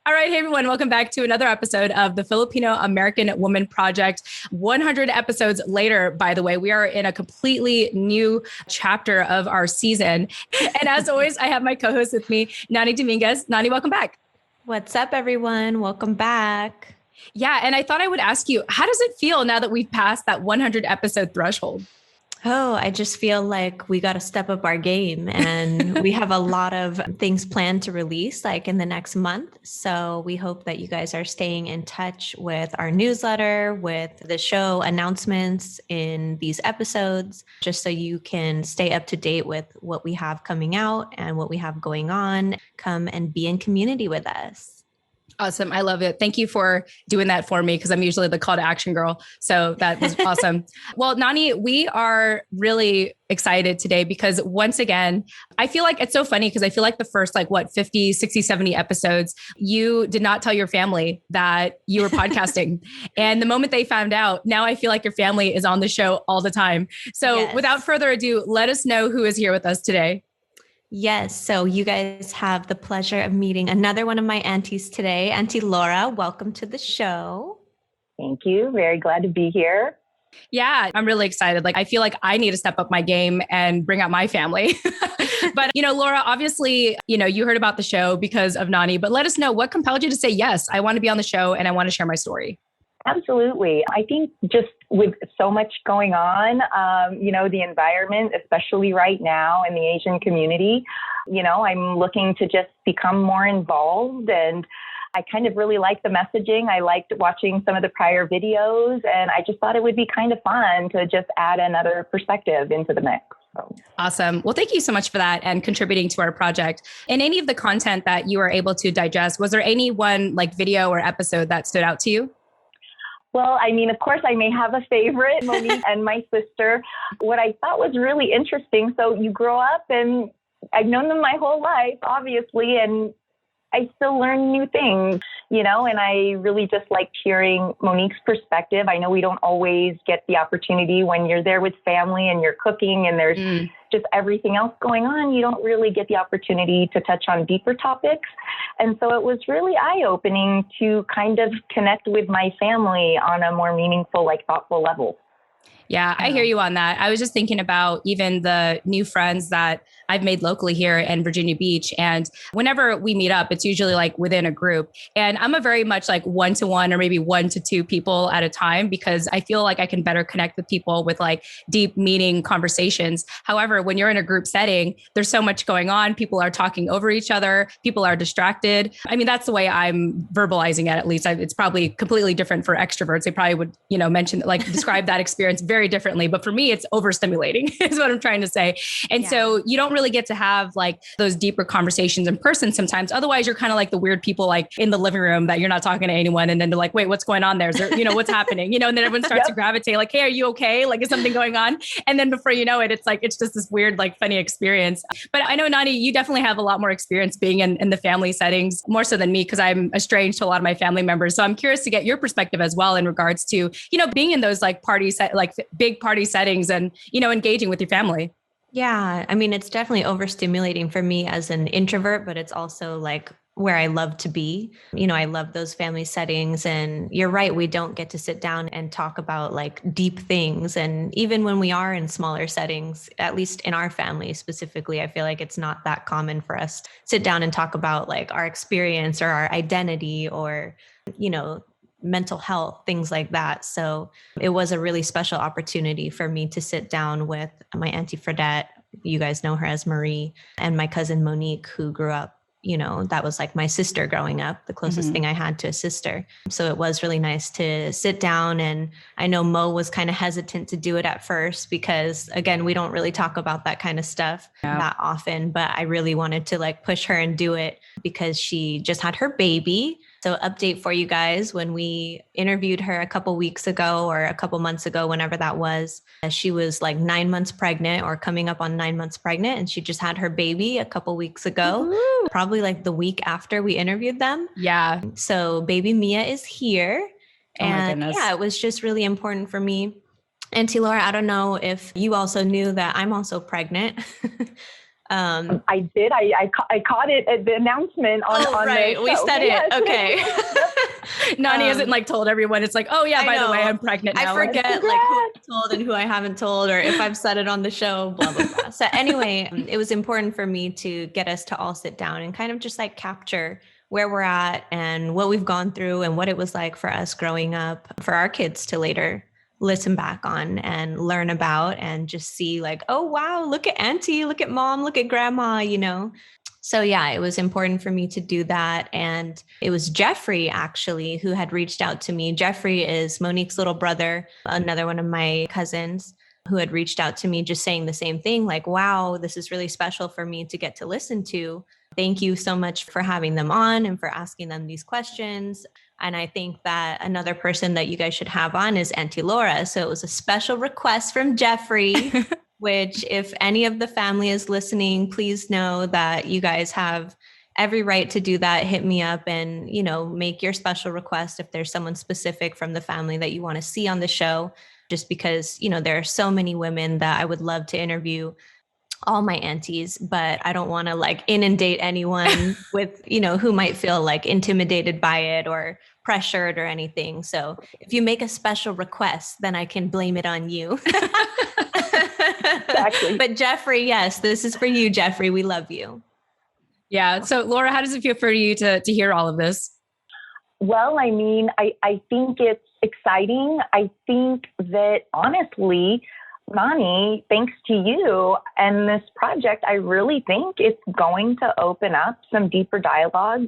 All right, hey everyone, welcome back to another episode of the Filipino American Woman Project. 100 episodes later, by the way, we are in a completely new chapter of our season. And as always, I have my co-host with me, Nani Dominguez. Nani, welcome back. What's up, everyone? Welcome back. Yeah, and I thought I would ask you, how does it feel now that we've passed that 100 episode threshold? Oh, I just feel like we got to step up our game and we have a lot of things planned to release like in the next month. So we hope that you guys are staying in touch with our newsletter, with the show announcements in these episodes, just so you can stay up to date with what we have coming out and what we have going on. Come and be in community with us. Awesome. I love it. Thank you for doing that for me because I'm usually the call to action girl. So that was awesome. Well, Nani, we are really excited today because once again, I feel like it's so funny because I feel like the first 50, 60, 70 episodes, you did not tell your family that you were podcasting. And the moment they found out, now I feel like your family is on the show all the time. So Without further ado, let us know who is here with us today. Yes. So you guys have the pleasure of meeting another one of my aunties today. Auntie Laura, welcome to the show. Thank you. Very glad to be here. Yeah, I'm really excited. I feel like I need to step up my game and bring out my family. But, Laura, obviously, you heard about the show because of Nani, but let us know what compelled you to say, yes, I want to be on the show and I want to share my story. Absolutely. I think just with so much going on, the environment, especially right now in the Asian community, I'm looking to just become more involved. And I kind of really like the messaging. I liked watching some of the prior videos, and I just thought it would be kind of fun to just add another perspective into the mix. So. Awesome. Well, thank you so much for that and contributing to our project. In any of the content that you were able to digest, was there any one video or episode that stood out to you? Well, of course, I may have a favorite, Monique and my sister. What I thought was really interesting. So you grow up, and I've known them my whole life, obviously, and I still learn new things, and I really just liked hearing Monique's perspective. I know we don't always get the opportunity when you're there with family and you're cooking and there's just everything else going on. You don't really get the opportunity to touch on deeper topics. And so it was really eye-opening to kind of connect with my family on a more meaningful, thoughtful level. Yeah, I hear you on that. I was just thinking about even the new friends that I've made locally here in Virginia Beach. And whenever we meet up, it's usually within a group. And I'm a very much one-to-one or maybe 1 to 2 people at a time because I feel like I can better connect with people with deep meaning conversations. However, when you're in a group setting, there's so much going on. People are talking over each other. People are distracted. That's the way I'm verbalizing it, at least. It's probably completely different for extroverts. They probably would, mention, describe that experience very differently. But for me, it's overstimulating is what I'm trying to say. And so you don't really get to have those deeper conversations in person sometimes. Otherwise, you're kind of the weird people in the living room that you're not talking to anyone. And then they're wait, what's going on there? Is there, what's happening? And then everyone starts to gravitate hey, are you okay? Is something going on? And then before you know it, it's just this weird, funny experience. But I know, Nani, you definitely have a lot more experience being in the family settings, more so than me, because I'm estranged to a lot of my family members. So I'm curious to get your perspective as well in regards to, being in those party set, big party settings and, engaging with your family. Yeah. It's definitely overstimulating for me as an introvert, but it's also where I love to be. I love those family settings, and you're right. We don't get to sit down and talk about deep things. And even when we are in smaller settings, at least in our family specifically, I feel like it's not that common for us to sit down and talk about our experience or our identity or, mental health, things like that. So it was a really special opportunity for me to sit down with my Auntie Fredette, you guys know her as Marie, and my cousin Monique, who grew up, that was my sister growing up, the closest thing I had to a sister. So it was really nice to sit down. And I know Mo was kind of hesitant to do it at first because, again, we don't really talk about that kind of stuff that often, but I really wanted to push her and do it because she just had her baby. So update for you guys, when we interviewed her a couple weeks ago or a couple months ago, whenever that was, she was 9 months pregnant or coming up on 9 months pregnant. And she just had her baby a couple weeks ago, probably the week after we interviewed them. Yeah. So baby Mia is here. And yeah, it was just really important for me. Auntie Laura, I don't know if you also knew that I'm also pregnant. I did. I caught it at the announcement on right. the show. We said yes. it. Okay. Nani hasn't like told everyone. It's like, oh yeah, by the way, I'm pregnant now. I forget like who I told and who I haven't told, or if I've said it on the show, blah, blah, blah. So anyway, it was important for me to get us to all sit down and kind of just like capture where we're at and what we've gone through and what it was like for us growing up, for our kids to later listen back on and learn about and just see like, oh, wow, look at auntie, look at mom, look at grandma, you know? So yeah, it was important for me to do that. And it was Jeffrey actually who had reached out to me. Jeffrey is Monique's little brother, another one of my cousins who had reached out to me just saying the same thing, like, wow, this is really special for me to get to listen to. Thank you so much for having them on and for asking them these questions. And I think that another person that you guys should have on is Auntie Laura. So it was a special request from Jeffrey, which if any of the family is listening, please know that you guys have every right to do that. Hit me up and, you know, make your special request if there's someone specific from the family that you want to see on the show, just because, you know, there are so many women that I would love to interview, all my aunties, but I don't want to like inundate anyone with, you know, who might feel like intimidated by it or pressured or anything. So if you make a special request, then I can blame it on you. Exactly. But Jeffrey, yes, this is for you, Jeffrey. We love you. Yeah. So Laura, how does it feel for you to hear all of this? Well, I mean, I think it's exciting. I think that honestly, Nani, thanks to you and this project, I really think it's going to open up some deeper dialogue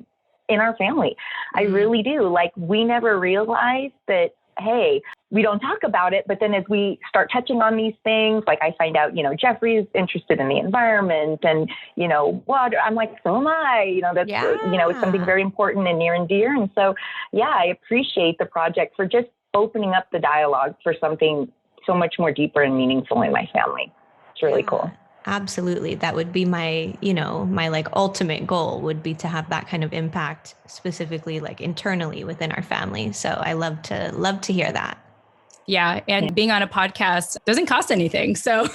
in our family. I really do. Like, we never realized that, hey, we don't talk about it, but then as we start touching on these things, like I find out, you know, Jeffrey's interested in the environment and, you know, what I'm like, so am I, you know, that's, you know, it's something very important and near and dear. And so, yeah, I appreciate the project for just opening up the dialogue for something so much more deeper and meaningful in my family. It's really cool. Absolutely. That would be my, you know, my like ultimate goal would be to have that kind of impact specifically like internally within our family. So I love to hear that. Yeah. And being on a podcast doesn't cost anything. So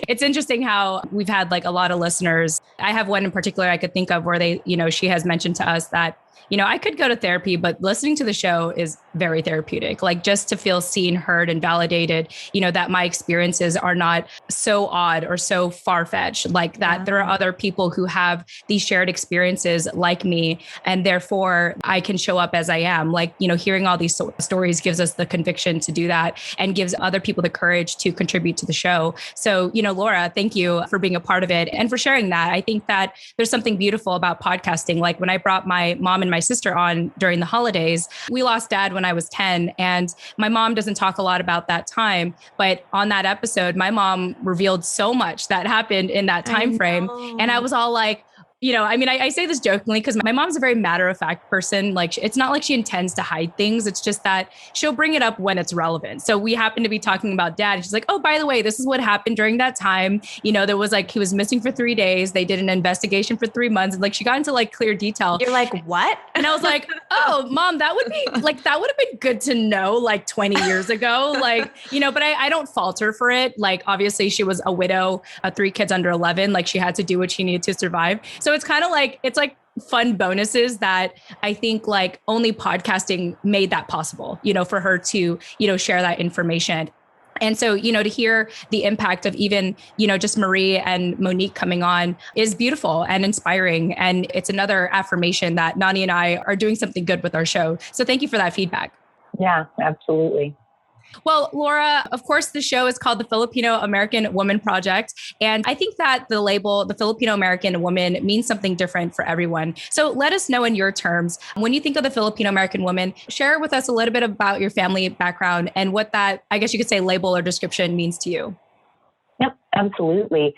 it's interesting how we've had like a lot of listeners. I have one in particular I could think of where they, you know, she has mentioned to us that, you know, I could go to therapy, but listening to the show is very therapeutic, like just to feel seen, heard, and validated, you know, that my experiences are not so odd or so far-fetched, like that there are other people who have these shared experiences like me. And therefore I can show up as I am. Like, you know, hearing all these stories gives us the conviction to do that and gives other people the courage to contribute to the show. So, you know, Laura, thank you for being a part of it and for sharing that. I think that there's something beautiful about podcasting. Like when I brought my mom and my sister on during the holidays, we lost dad when I was 10. And my mom doesn't talk a lot about that time. But on that episode, my mom revealed so much that happened in that time frame. And I was all like, you know, I mean, I say this jokingly because my mom's a very matter-of-fact person. Like, it's not like she intends to hide things. It's just that she'll bring it up when it's relevant. So we happen to be talking about dad. And she's like, oh, by the way, this is what happened during that time. You know, there was like, he was missing for 3 days. They did an investigation for 3 months. And like, she got into like clear detail. You're like, what? And I was like, oh, mom, that would have been good to know like 20 years ago. Like, you know, but I don't fault her for it. Like, obviously she was a widow, 3 kids under 11. Like she had to do what she needed to survive. So it's kind of like, it's like fun bonuses that I think like only podcasting made that possible, you know, for her to, you know, share that information. And so, you know, to hear the impact of even, you know, just Marie and Monique coming on is beautiful and inspiring. And it's another affirmation that Nani and I are doing something good with our show. So thank you for that feedback. Yeah, absolutely. Well, Laura, of course, the show is called the Filipino American Woman Project. And I think that the label, the Filipino American Woman, means something different for everyone. So let us know in your terms, when you think of the Filipino American woman, share with us a little bit about your family background and what that, I guess you could say, label or description means to you. Yep, absolutely.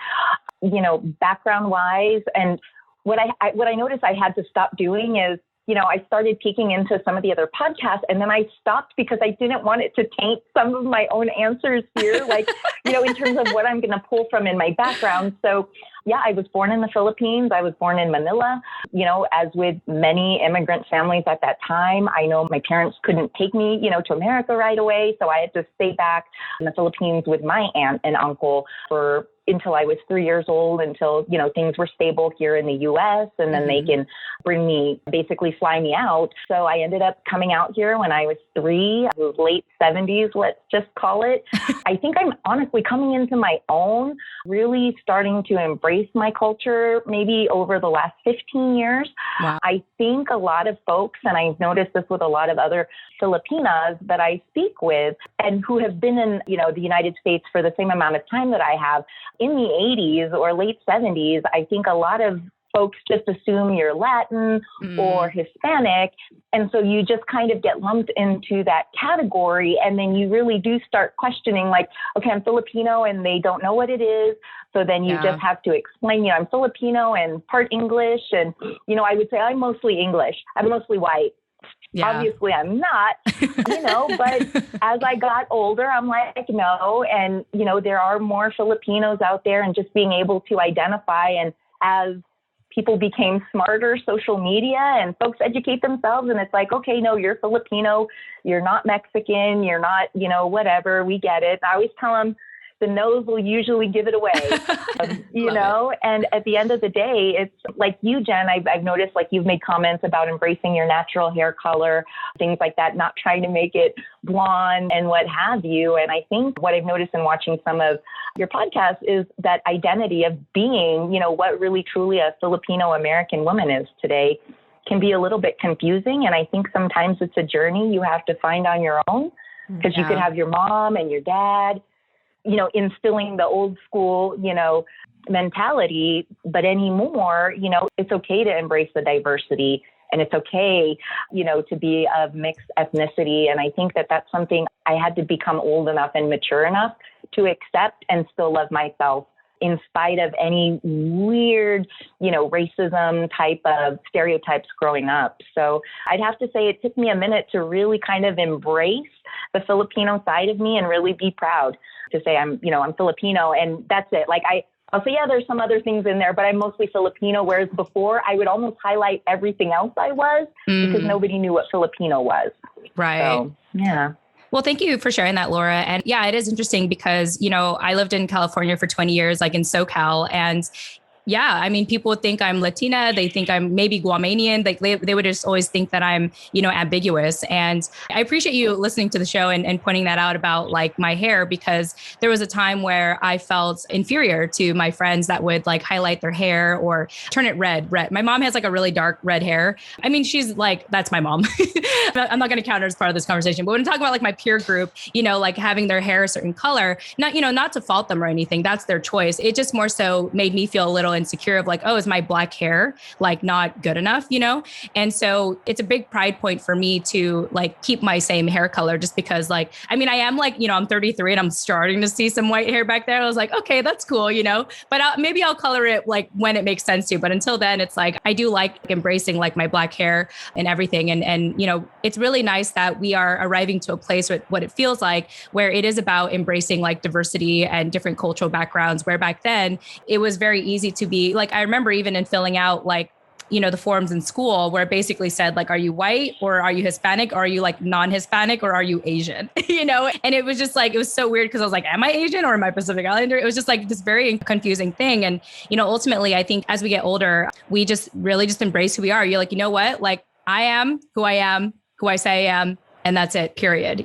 You know, background wise, and what I noticed I had to stop doing is, you know, I started peeking into some of the other podcasts and then I stopped because I didn't want it to taint some of my own answers here, like, you know, in terms of what I'm going to pull from in my background. So yeah, I was born in the Philippines. I was born in Manila. You know, as with many immigrant families at that time, I know my parents couldn't take me, you know, to America right away. So I had to stay back in the Philippines with my aunt and uncle for until I was 3 years old, until, things were stable here in the US, and then they can basically fly me out. So I ended up coming out here when I was 3, late 70s, let's just call it. I think I'm honestly coming into my own, really starting to embrace my culture maybe over the last 15 years. Wow. I think a lot of folks, and I've noticed this with a lot of other Filipinas that I speak with and who have been in, the United States for the same amount of time that I have, in the 80s or late 70s, I think a lot of folks just assume you're Latin or Hispanic. And so you just kind of get lumped into that category. And then you really do start questioning, like, okay, I'm Filipino, and they don't know what it is. So then you just have to explain, I'm Filipino and part English. And, I would say I'm mostly English. I'm mostly white. Yeah. Obviously I'm not, but as I got older, I'm like, no. And, there are more Filipinos out there, and just being able to identify, and as people became smarter, social media and folks educate themselves, and it's like, okay, no, you're Filipino, you're not Mexican, you're not, whatever, we get it. I always tell them the nose will usually give it away, and at the end of the day, it's like you, Jen, I've noticed, like, you've made comments about embracing your natural hair color, things like that, not trying to make it blonde and what have you. And I think what I've noticed in watching some of your podcasts is that identity of being, what really truly a Filipino American woman is today can be a little bit confusing. And I think sometimes it's a journey you have to find on your own, because you could have your mom and your dad, instilling the old school, mentality. But anymore, it's okay to embrace the diversity, and it's okay, to be of mixed ethnicity. And I think that that's something I had to become old enough and mature enough to accept and still love myself, in spite of any weird, racism type of stereotypes growing up. So I'd have to say it took me a minute to really kind of embrace the Filipino side of me and really be proud to say I'm Filipino, and that's it. Like I'll say, there's some other things in there, but I'm mostly Filipino. Whereas before I would almost highlight everything else I was, because nobody knew what Filipino was. Right. So, yeah. Well, thank you for sharing that, Laura. And yeah, it is interesting because, I lived in California for 20 years, like in SoCal. And yeah, I mean, people would think I'm Latina. They think I'm maybe Guamanian. Like they would just always think that I'm, ambiguous. And I appreciate you listening to the show and pointing that out about like my hair, because there was a time where I felt inferior to my friends that would like highlight their hair or turn it red. My mom has like a really dark red hair. I mean, she's like, that's my mom. I'm not going to count her as part of this conversation, but when I'm talking about like my peer group, like having their hair a certain color, not to fault them or anything, that's their choice. It just more so made me feel a little insecure of like, oh, is my black hair like not good enough, And so it's a big pride point for me to like keep my same hair color, just because like, I mean, I am like, I'm 33 and I'm starting to see some white hair back there. I was like, okay, that's cool, but maybe I'll color it like when it makes sense to. But until then, it's like, I do like embracing like my black hair and everything. And it's really nice that we are arriving to a place with what it feels like, where it is about embracing like diversity and different cultural backgrounds, where back then it was very easy to be like, I remember even in filling out like, the forms in school where it basically said like, are you white or are you Hispanic? Or are you like non-Hispanic or are you Asian? And it was just like, it was so weird because I was like, am I Asian or am I Pacific Islander? It was just like this very confusing thing. And, ultimately I think as we get older, we just really just embrace who we are. You're like, you know what? Like I am, who I say I am. And that's it, period,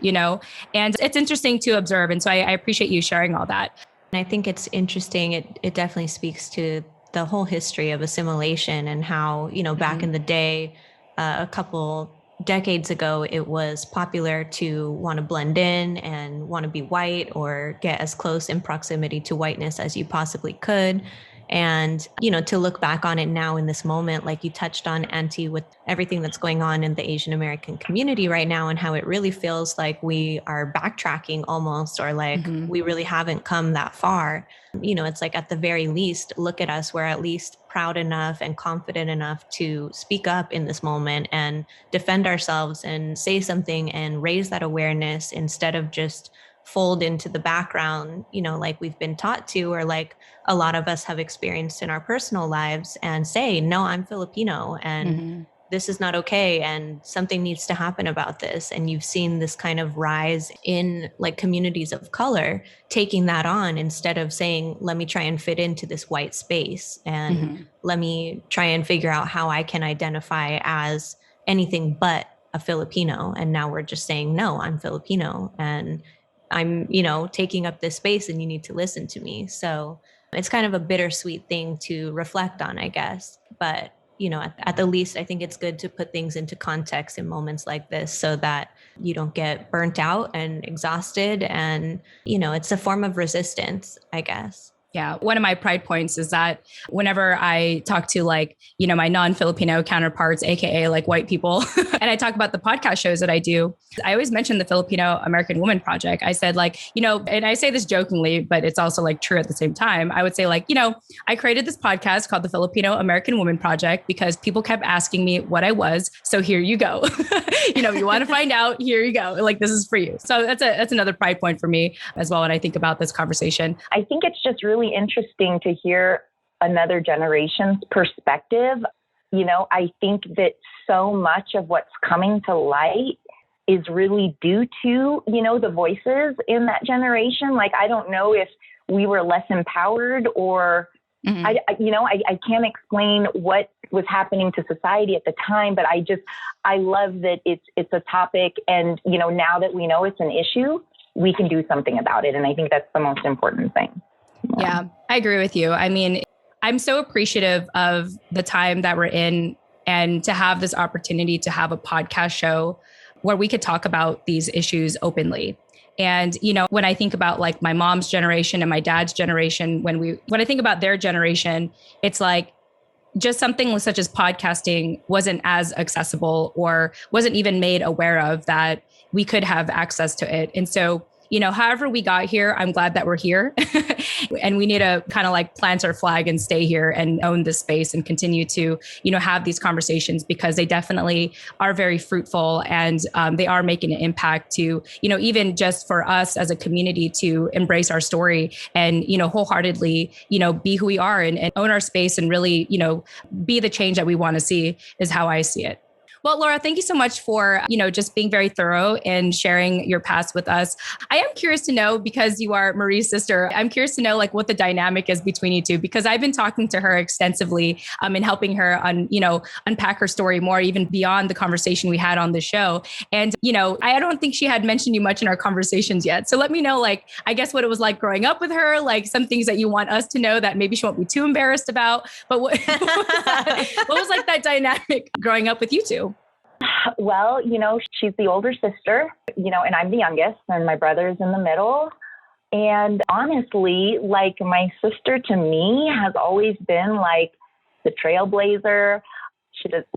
and it's interesting to observe. And so I appreciate you sharing all that. And I think it's interesting. It definitely speaks to the whole history of assimilation and how, back in the day, a couple decades ago, it was popular to want to blend in and want to be white or get as close in proximity to whiteness as you possibly could. And, to look back on it now in this moment, like you touched on, Auntie, with everything that's going on in the Asian American community right now and how it really feels like we are backtracking almost, or like we really haven't come that far. It's like at the very least, look at us. We're at least proud enough and confident enough to speak up in this moment and defend ourselves and say something and raise that awareness instead of just fold into the background, like we've been taught to, or like a lot of us have experienced in our personal lives, and say, no, I'm Filipino. And this is not okay and something needs to happen about this. And you've seen this kind of rise in like communities of color taking that on instead of saying, let me try and fit into this white space and let me try and figure out how I can identify as anything but a Filipino. And now we're just saying, no, I'm Filipino and I'm, taking up this space and you need to listen to me. So it's kind of a bittersweet thing to reflect on, I guess. But at the least, I think it's good to put things into context in moments like this so that you don't get burnt out and exhausted. And, it's a form of resistance, I guess. Yeah. One of my pride points is that whenever I talk to my non-Filipino counterparts, AKA like white people, and I talk about the podcast shows that I do, I always mention the Filipino American Woman Project. I said and I say this jokingly, but it's also true at the same time. I would say I created this podcast called the Filipino American Woman Project because people kept asking me what I was. So here you go. You want to find out, here you go. This is for you. So that's another pride point for me as well when I think about this conversation. I think it's just really interesting to hear another generation's perspective. I think that so much of what's coming to light is really due to, the voices in that generation. I don't know if we were less empowered or I can't explain what was happening to society at the time, but I love that it's a topic. And, now that we know it's an issue, we can do something about it. And I think that's the most important thing. Yeah, I agree with you. I mean, I'm so appreciative of the time that we're in and to have this opportunity to have a podcast show where we could talk about these issues openly. And, when I think about my mom's generation and my dad's generation, when I think about their generation, it's just something such as podcasting wasn't as accessible or wasn't even made aware of that we could have access to it. And so, however we got here, I'm glad that we're here and we need to kind of plant our flag and stay here and own this space and continue to, have these conversations because they definitely are very fruitful and they are making an impact to, even just for us as a community to embrace our story and, wholeheartedly, be who we are and own our space and really, be the change that we want to see is how I see it. Well, Laura, thank you so much for, just being very thorough and sharing your past with us. I am curious to know, because you are Marie's sister, I'm curious to know what the dynamic is between you two, because I've been talking to her extensively and helping her on, unpack her story more, even beyond the conversation we had on the show. And, I don't think she had mentioned you much in our conversations yet. So let me know, I guess what it was like growing up with her, some things that you want us to know that maybe she won't be too embarrassed about. But what was that dynamic growing up with you two? Well, she's the older sister, and I'm the youngest, and my brother's in the middle. And honestly, my sister to me has always been the trailblazer. She just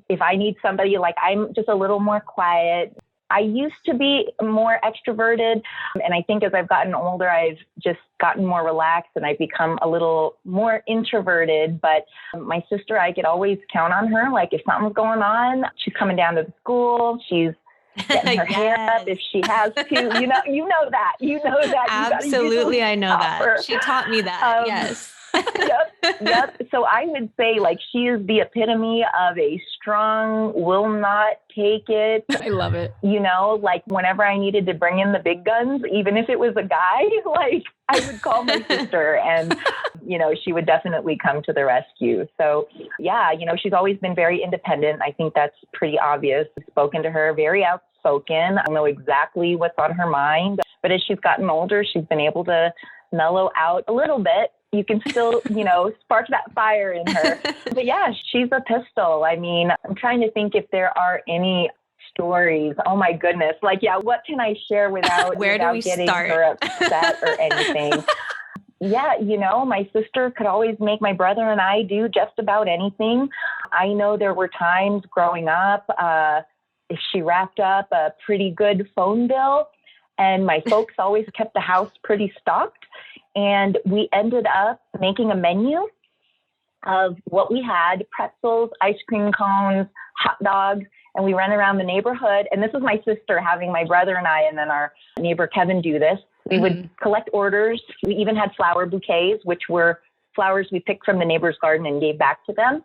if I need somebody, I'm just a little more quiet. I used to be more extroverted. And I think as I've gotten older, I've just gotten more relaxed and I've become a little more introverted. But my sister, I could always count on her. If something's going on, she's coming down to the school. She's getting her hair up if she has to. You know that. Absolutely. I know that. She taught me that. Yes. Yep. So I would say she is the epitome of a strong, will not take it. I love it. Whenever I needed to bring in the big guns, even if it was a guy, I would call my sister and, she would definitely come to the rescue. So yeah, she's always been very independent. I think that's pretty obvious. I've spoken to her, very outspoken. I know exactly what's on her mind. But as she's gotten older, she's been able to mellow out a little bit. You can still, spark that fire in her. But yeah, she's a pistol. I mean, I'm trying to think if there are any stories. Oh my goodness. What can I share without getting her upset or anything? Yeah, my sister could always make my brother and I do just about anything. I know there were times growing up, if she wrapped up a pretty good phone bill, and my folks always kept the house pretty stocked. And we ended up making a menu of what we had: pretzels, ice cream cones, hot dogs. And we ran around the neighborhood. And this was my sister having my brother and I, and then our neighbor Kevin, do this. We would collect orders. We even had flower bouquets, which were flowers we picked from the neighbor's garden and gave back to them.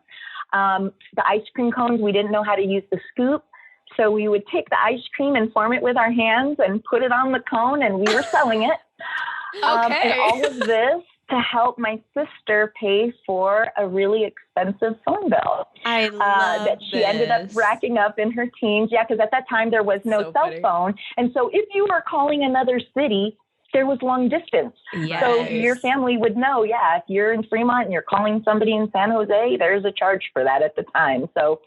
The ice cream cones, we didn't know how to use the scoop. So we would take the ice cream and form it with our hands and put it on the cone, and we were selling it. Okay. And all of this to help my sister pay for a really expensive phone bill. I love that she ended up racking up in her teens. Yeah, because at that time there was no cell phone. And so if you were calling another city, there was long distance. Yes. So your family would know, if you're in Fremont and you're calling somebody in San Jose, there's a charge for that at the time. So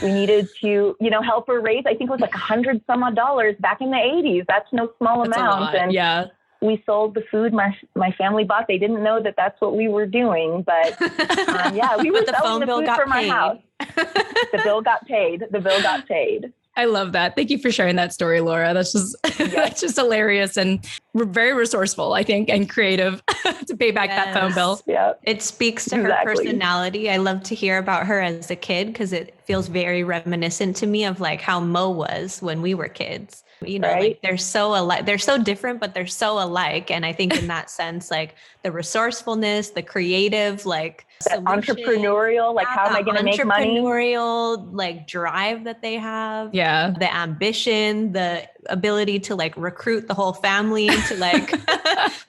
we needed to, help her raise, I think it was like $100 some odd back in the 80s. That's no small amount. And we sold the food my family bought. They didn't know that that's what we were doing, but we were selling the food from our house. The bill got paid. I love that. Thank you for sharing that story, Laura. That's just that's just hilarious and very resourceful, I think, and creative to pay back that phone bill. Yeah. It speaks to her personality. I love to hear about her as a kid because it feels very reminiscent to me of like how Mo was when we were kids. Like they're so alike. They're so different, but they're so alike. And I think in that sense, like the resourcefulness, the creative, like entrepreneurial, like how am I going to make money? Entrepreneurial, like drive that they have. Yeah. The ambition, the ability to like recruit the whole family to like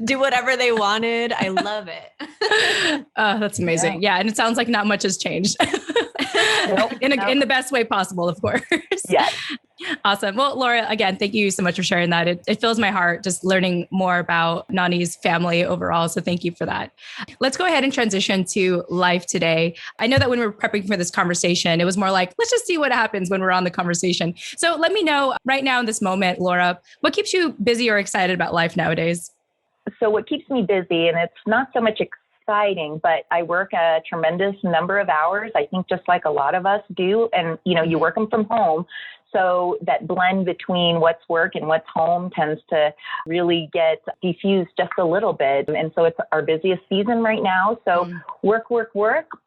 do whatever they wanted. I love it. That's amazing. Yeah. And it sounds like not much has changed. In the best way possible, of course. Yes. Awesome. Well, Laura, again, thank you so much for sharing that. It fills my heart just learning more about Nani's family overall. So thank you for that. Let's go ahead and transition to life today. I know that when we were prepping for this conversation, it was more like, let's just see what happens when we're on the conversation. So let me know right now in this moment, Laura, what keeps you busy or excited about life nowadays? So what keeps me busy, and it's not so much exciting, but I work a tremendous number of hours. I think just like a lot of us do. And, you work them from home. So that blend between what's work and what's home tends to really get diffused just a little bit. And so it's our busiest season right now. So work.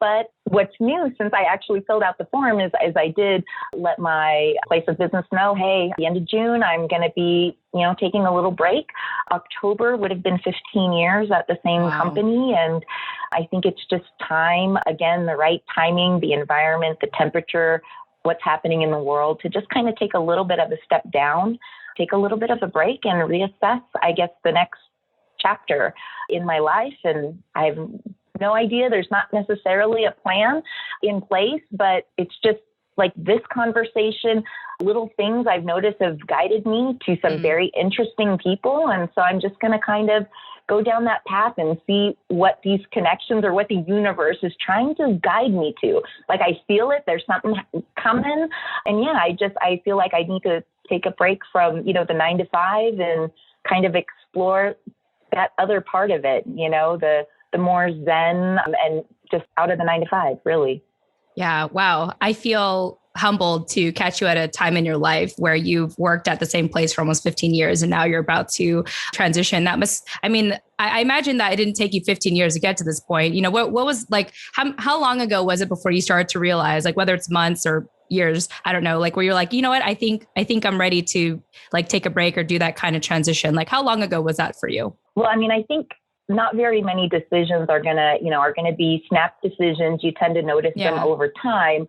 But what's new since I actually filled out the form is I did let my place of business know, hey, at the end of June, I'm going to be, taking a little break. October would have been 15 years at the same company. And I think it's just time, again, the right timing, the environment, the temperature, what's happening in the world to just kind of take a little bit of a step down, take a little bit of a break and reassess, I guess, the next chapter in my life. And I have no idea. There's not necessarily a plan in place, but it's just like this conversation, little things I've noticed have guided me to some very interesting people. And so I'm just going to kind of go down that path and see what these connections or what the universe is trying to guide me to. Like I feel it, there's something coming. And I feel like I need to take a break from, the 9 to 5 and kind of explore that other part of it, the more zen and just out of the 9 to 5, really. Yeah. Wow. I feel humbled to catch you at a time in your life where you've worked at the same place for almost 15 years and now you're about to transition. I imagine that it didn't take you 15 years to get to this point. What was like, how long ago was it before you started to realize, like, whether it's months or years, I don't know, like where you're like, you know what, I think I'm ready to like take a break or do that kind of transition. Like, how long ago was that for you? Well, I think not very many decisions are going to be snap decisions. You tend to notice them over time.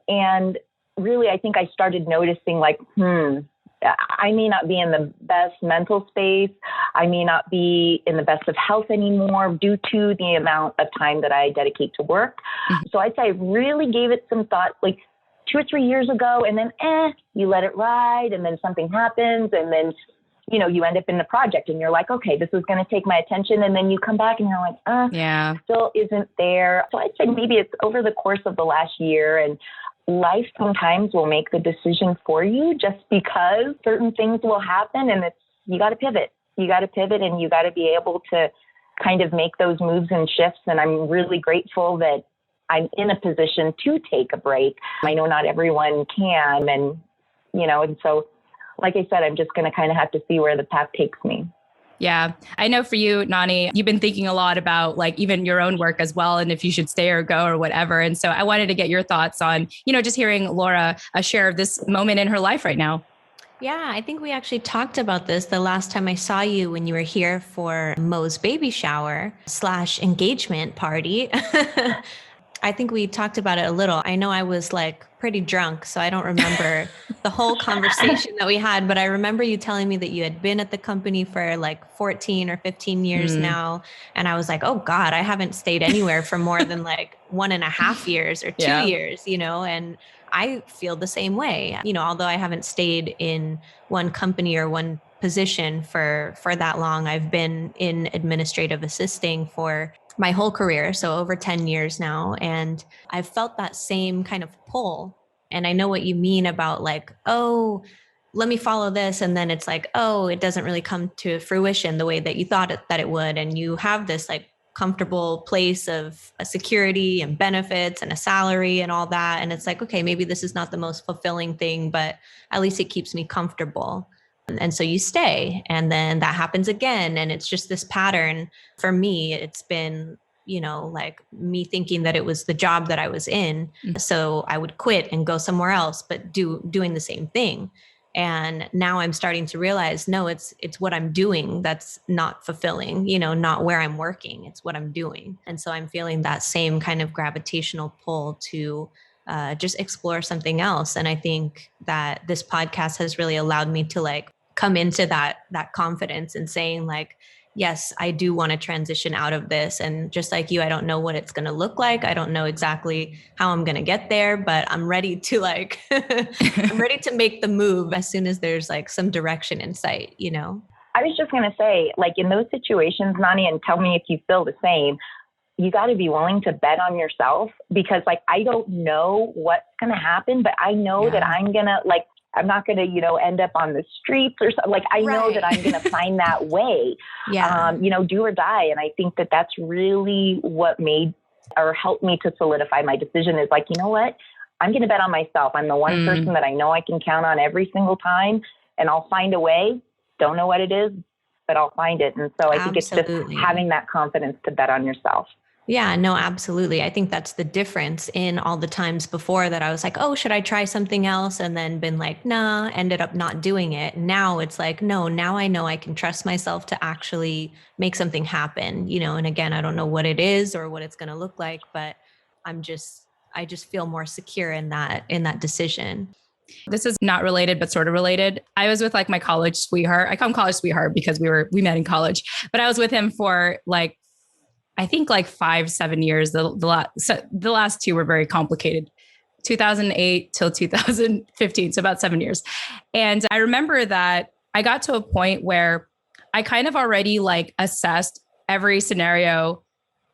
And really, I think I started noticing like, I may not be in the best mental space. I may not be in the best of health anymore due to the amount of time that I dedicate to work. So I'd say I really gave it some thought like 2 or 3 years ago, and then you let it ride, and then something happens, and then you end up in the project and you're like, okay, this is going to take my attention. And then you come back and you're like, still isn't there. So I'd say maybe it's over the course of the last year, and life sometimes will make the decision for you just because certain things will happen, and you got to pivot. You got to pivot, and you got to be able to kind of make those moves and shifts. And I'm really grateful that I'm in a position to take a break. I know not everyone can. And so like I said, I'm just going to kind of have to see where the path takes me. Yeah. I know for you, Nani, you've been thinking a lot about like even your own work as well, and if you should stay or go or whatever. And so I wanted to get your thoughts on, just hearing Laura share of this moment in her life right now. Yeah, I think we actually talked about this the last time I saw you when you were here for Mo's baby shower / engagement party. I think we talked about it a little. I know I was like pretty drunk, so I don't remember the whole conversation that we had, but I remember you telling me that you had been at the company for like 14 or 15 years now. And I was like, oh God, I haven't stayed anywhere for more than like 1.5 years or 2 years, and I feel the same way, although I haven't stayed in one company or one position for that long. I've been in administrative assisting for my whole career, so over 10 years now. And I've felt that same kind of pull. And I know what you mean about like, oh, let me follow this. And then it's like, oh, it doesn't really come to fruition the way that you thought that it would. And you have this like comfortable place of a security and benefits and a salary and all that. And it's like, okay, maybe this is not the most fulfilling thing, but at least it keeps me comfortable. And so you stay, and then that happens again. And it's just this pattern. For me, it's been, like me thinking that it was the job that I was in. So I would quit and go somewhere else, but doing the same thing. And now I'm starting to realize, no, it's what I'm doing that's not fulfilling, not where I'm working. It's what I'm doing. And so I'm feeling that same kind of gravitational pull to just explore something else. And I think that this podcast has really allowed me to like come into that confidence and saying like, yes, I do want to transition out of this. And just like you, I don't know what it's going to look like. I don't know exactly how I'm going to get there, but I'm ready to like, I'm ready to make the move as soon as there's like some direction in sight, I was just going to say, like in those situations, Nani, and tell me if you feel the same, you got to be willing to bet on yourself, because like, I don't know what's going to happen, but I know that I'm going to like, I'm not going to, end up on the streets or something. Like, I know that I'm going to find that way, do or die. And I think that that's really what made or helped me to solidify my decision is like, you know what, I'm going to bet on myself. I'm the one person that I know I can count on every single time, and I'll find a way. Don't know what it is, but I'll find it. And so I think it's just having that confidence to bet on yourself. Yeah, no, absolutely. I think that's the difference in all the times before that I was like, oh, should I try something else? And then been like, nah, ended up not doing it. Now it's like, no, now I know I can trust myself to actually make something happen, and again, I don't know what it is or what it's going to look like, but I just feel more secure in that decision. This is not related, but sort of related. I was with like my college sweetheart. I call him college sweetheart because we met in college, but I was with him for like, I think like 5-7 years. The last two were very complicated, 2008 till 2015. So about 7 years. And I remember that I got to a point where I kind of already like assessed every scenario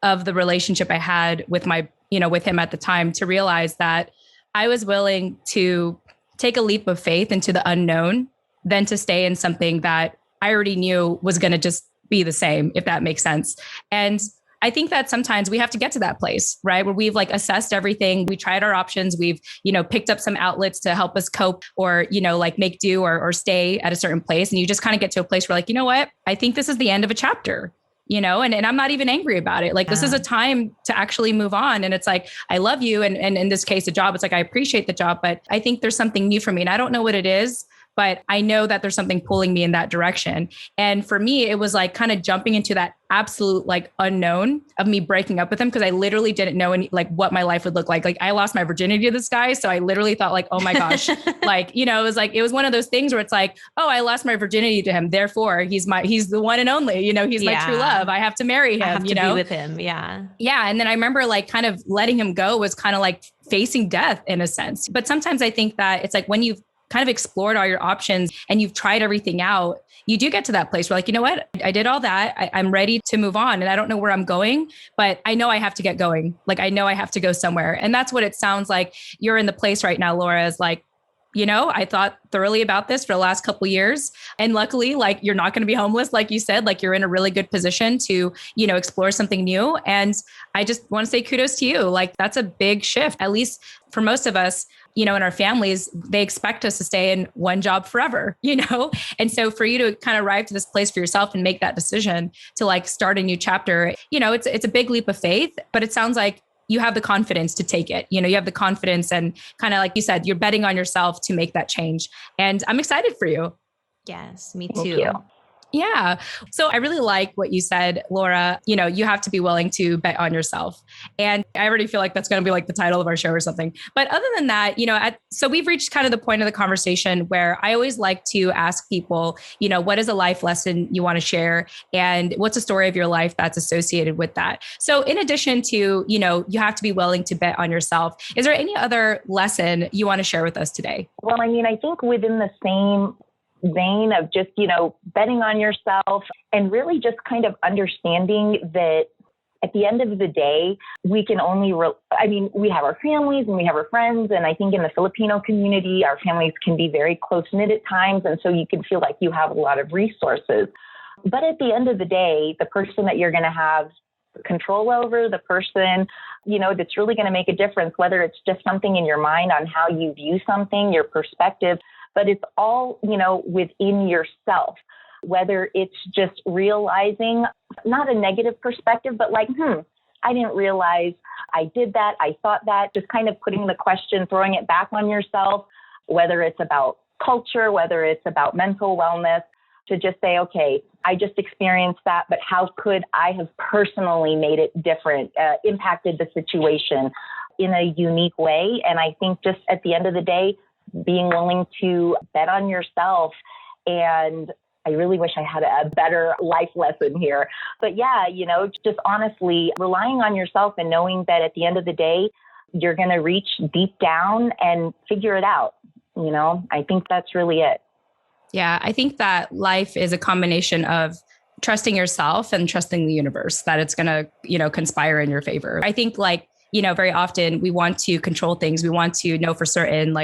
of the relationship I had with with him at the time, to realize that I was willing to take a leap of faith into the unknown than to stay in something that I already knew was going to just be the same, if that makes sense. And I think that sometimes we have to get to that place, right? Where we've like assessed everything. We tried our options. We've, picked up some outlets to help us cope or, like make do or stay at a certain place. And you just kind of get to a place where like, you know what? I think this is the end of a chapter, and I'm not even angry about it. Like this is a time to actually move on. And it's like, I love you. And in this case, the job, it's like, I appreciate the job, but I think there's something new for me. And I don't know what it is, but I know that there's something pulling me in that direction. And for me, it was like kind of jumping into that absolute like unknown of me breaking up with him, because I literally didn't know what my life would look like. Like I lost my virginity to this guy. So I literally thought like, oh my gosh, it was one of those things where it's like, oh, I lost my virginity to him. Therefore he's the one and only, he's my true love. I have to marry him, I have to be with him. Yeah. Yeah. And then I remember like kind of letting him go was kind of like facing death in a sense. But sometimes I think that it's like when you've kind of explored all your options and you've tried everything out, you do get to that place where like, you know what, I did all that. I'm ready to move on, and I don't know where I'm going, but I know I have to get going. Like, I know I have to go somewhere. And that's what it sounds like you're in the place right now, Laura, is like, I thought thoroughly about this for the last couple of years. And luckily, like, you're not going to be homeless. Like you said, like you're in a really good position to, explore something new. And I just want to say kudos to you. Like that's a big shift, at least for most of us. In our families, they expect us to stay in one job forever, And so for you to kind of arrive to this place for yourself and make that decision to like start a new chapter, it's a big leap of faith, but it sounds like you have the confidence to take it. You have the confidence, and kind of like you said, you're betting on yourself to make that change. And I'm excited for you. Yes, me Thank too. you. Yeah. So I really like what you said, Laura. You have to be willing to bet on yourself. And I already feel like that's going to be like the title of our show or something. But other than that, so we've reached kind of the point of the conversation where I always like to ask people, what is a life lesson you want to share? And what's a story of your life that's associated with that? So in addition to, you have to be willing to bet on yourself, is there any other lesson you want to share with us today? Well, I think within the same vein of just, betting on yourself and really just kind of understanding that at the end of the day, we can only, we have our families and we have our friends. And I think in the Filipino community, our families can be very close-knit at times. And so you can feel like you have a lot of resources. But at the end of the day, the person that you're going to have control over, the person, that's really going to make a difference, whether it's just something in your mind on how you view something, your perspective, but it's all, within yourself, whether it's just realizing not a negative perspective, but like, I didn't realize I did that. I thought that, just kind of putting the question, throwing it back on yourself, whether it's about culture, whether it's about mental wellness, to just say, okay, I just experienced that, but how could I have personally made it different, impacted the situation in a unique way? And I think just at the end of the day, being willing to bet on yourself. And I really wish I had a better life lesson here. But yeah, just honestly relying on yourself and knowing that at the end of the day, you're going to reach deep down and figure it out. I think that's really it. Yeah, I think that life is a combination of trusting yourself and trusting the universe, that it's going to, conspire in your favor. I think very often we want to control things. We want to know for certain,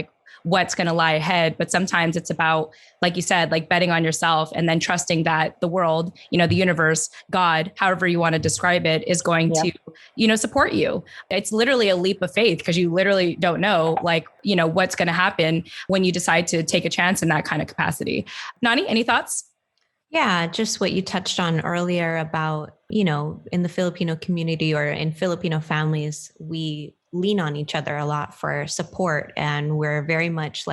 what's going to lie ahead. But sometimes it's about, like you said, betting on yourself and then trusting that the world, the universe, God, however you want to describe it, is going to, support you. It's literally a leap of faith because you literally don't know, what's going to happen when you decide to take a chance in that kind of capacity. Nani, any thoughts? Yeah, just what you touched on earlier about, in the Filipino community or in Filipino families, we lean on each other a lot for support, and we're very much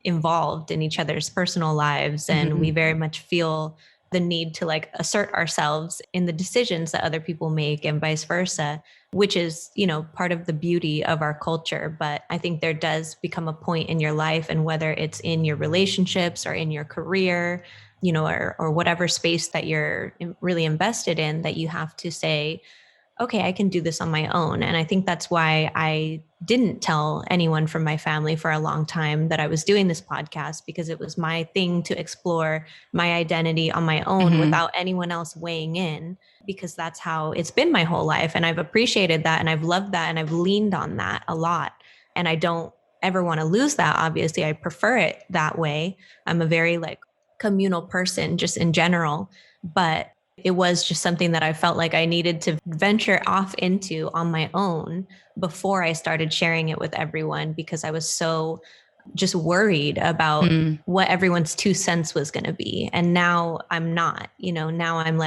involved in each other's personal lives, and we very much feel the need to assert ourselves in the decisions that other people make and vice versa, which is, part of the beauty of our culture. But I think there does become a point in your life, and whether it's in your relationships or in your career, or whatever space that you're really invested in, that you have to say, okay, I can do this on my own. And I think that's why I didn't tell anyone from my family for a long time that I was doing this podcast, because it was my thing to explore my identity on my own without anyone else weighing in, because that's how it's been my whole life. And I've appreciated that, and I've loved that, and I've leaned on that a lot. And I don't ever want to lose that. Obviously, I prefer it that way. I'm a very communal person just in general, but it was just something that I felt like I needed to venture off into on my own before I started sharing it with everyone, because I was so just worried about what everyone's 2 cents was going to be. And now I'm not, now I'm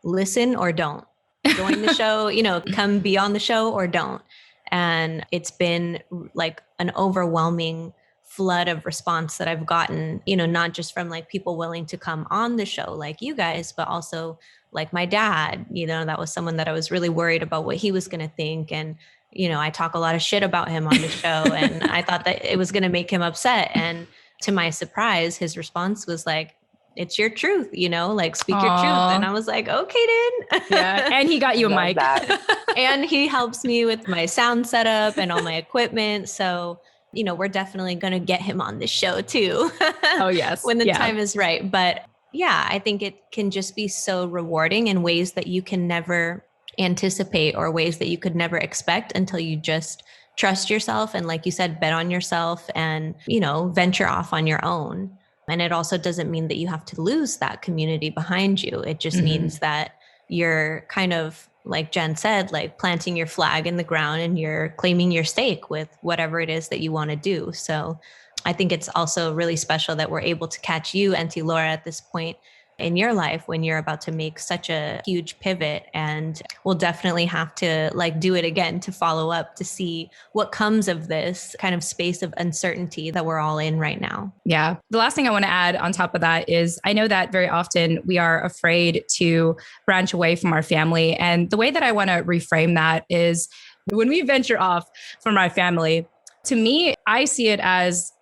listen or don't. Join the show, come be on the show or don't. And it's been an overwhelming flood of response that I've gotten, not just from people willing to come on the show like you guys, but also my dad, that was someone that I was really worried about what he was going to think. And, I talk a lot of shit about him on the show, and I thought that it was going to make him upset. And to my surprise, his response was it's your truth, speak your truth. And I was like, okay, then. Yeah. And he got you a mic. And he helps me with my sound setup and all my equipment. So we're definitely going to get him on the show too. Oh, yes. When the time is right. But yeah, I think it can just be so rewarding in ways that you can never anticipate, or ways that you could never expect, until you just trust yourself. And like you said, bet on yourself and, venture off on your own. And it also doesn't mean that you have to lose that community behind you. It just means that you're kind of, like Jen said, planting your flag in the ground, and you're claiming your stake with whatever it is that you want to do. So I think it's also really special that we're able to catch you, Auntie Laura, at this point, in your life when you're about to make such a huge pivot. And we'll definitely have to like do it again to follow up to see what comes of this kind of space of uncertainty that we're all in right now. Yeah. The last thing I want to add on top of that is I know that very often we are afraid to branch away from our family. And the way that I want to reframe that is when we venture off from our family, to me, I see it as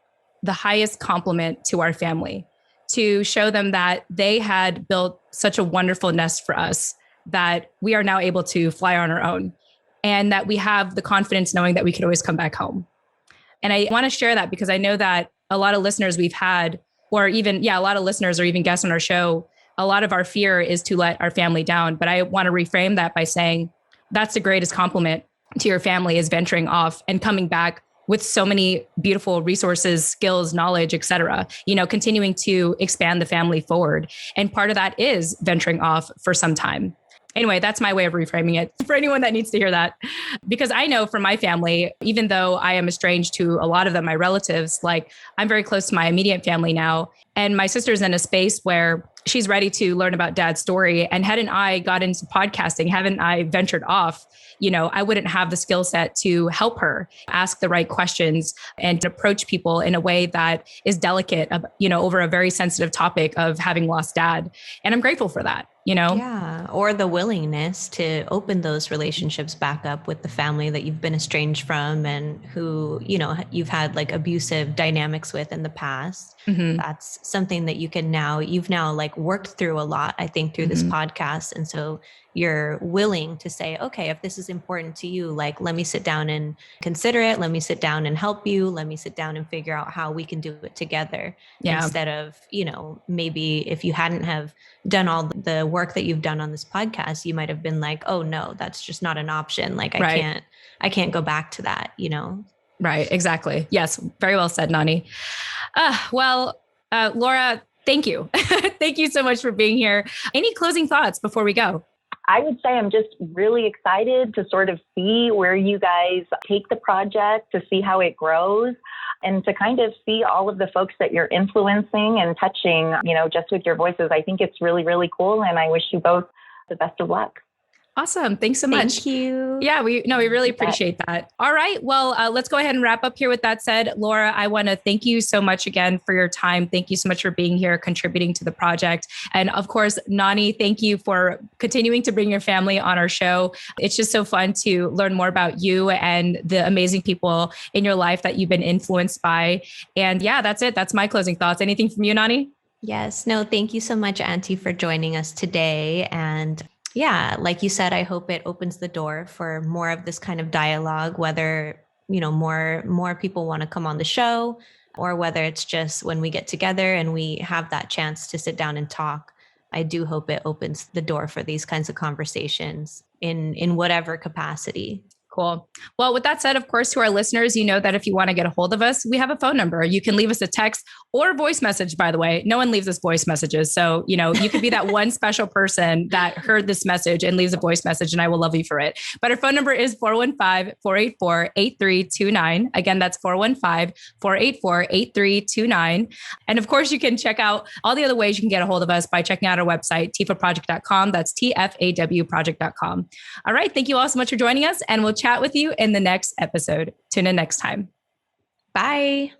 the highest compliment to our family, to show them that they had built such a wonderful nest for us that we are now able to fly on our own, and that we have the confidence knowing that we could always come back home. And I want to share that because I know that a lot of listeners we've had, or even, a lot of listeners or even guests on our show, a lot of our fear is to let our family down. But I want to reframe that by saying that's the greatest compliment to your family, is venturing off and coming back with so many beautiful resources, skills, knowledge, et cetera, continuing to expand the family forward. And part of that is venturing off for some time. Anyway, that's my way of reframing it for anyone that needs to hear that. Because I know from my family, even though I am estranged to a lot of them, my relatives, like I'm very close to my immediate family now. And my sister's in a space where she's ready to learn about dad's story. And hadn't I got into podcasting, hadn't I ventured off, I wouldn't have the skill set to help her ask the right questions and approach people in a way that is delicate, over a very sensitive topic of having lost dad. And I'm grateful for that. Yeah. Or the willingness to open those relationships back up with the family that you've been estranged from and who, you've had like abusive dynamics with in the past. Mm-hmm. That's something that you've now like worked through a lot, I think, through this podcast. And so you're willing to say, okay, if this is important to you, like, let me sit down and consider it. Let me sit down and help you. Let me sit down and figure out how we can do it together. Yeah. Instead of, maybe if you hadn't have done all the work that you've done on this podcast, you might have been like, oh no, that's just not an option. Like I can't go back to that, Right. Exactly. Yes. Very well said, Nani. Laura, thank you. Thank you so much for being here. Any closing thoughts before we go? I would say I'm just really excited to sort of see where you guys take the project, to see how it grows, and to kind of see all of the folks that you're influencing and touching, just with your voices. I think it's really, really cool. And I wish you both the best of luck. Awesome. Thanks so much. Thank you. Yeah, we really appreciate that. All right. Well, let's go ahead and wrap up here with that said. Laura, I want to thank you so much again for your time. Thank you so much for being here, contributing to the project. And of course, Nani, thank you for continuing to bring your family on our show. It's just so fun to learn more about you and the amazing people in your life that you've been influenced by. And yeah, that's it. That's my closing thoughts. Anything from you, Nani? Yes. No, thank you so much, Auntie, for joining us today. And yeah, like you said, I hope it opens the door for more of this kind of dialogue, whether, more people want to come on the show, or whether it's just when we get together and we have that chance to sit down and talk. I do hope it opens the door for these kinds of conversations in whatever capacity. Cool. Well, with that said, of course, to our listeners, you know that if you want to get a hold of us, we have a phone number. You can leave us a text or a voice message, by the way. No one leaves us voice messages. So, you could be that one special person that heard this message and leaves a voice message, and I will love you for it. But our phone number is 415-484-8329. Again, that's 415-484-8329. And of course, you can check out all the other ways you can get a hold of us by checking out our website, TFAWproject.com. That's TFAWproject.com. All right. Thank you all so much for joining us, and we'll chat with you in the next episode. Tune in next time. Bye.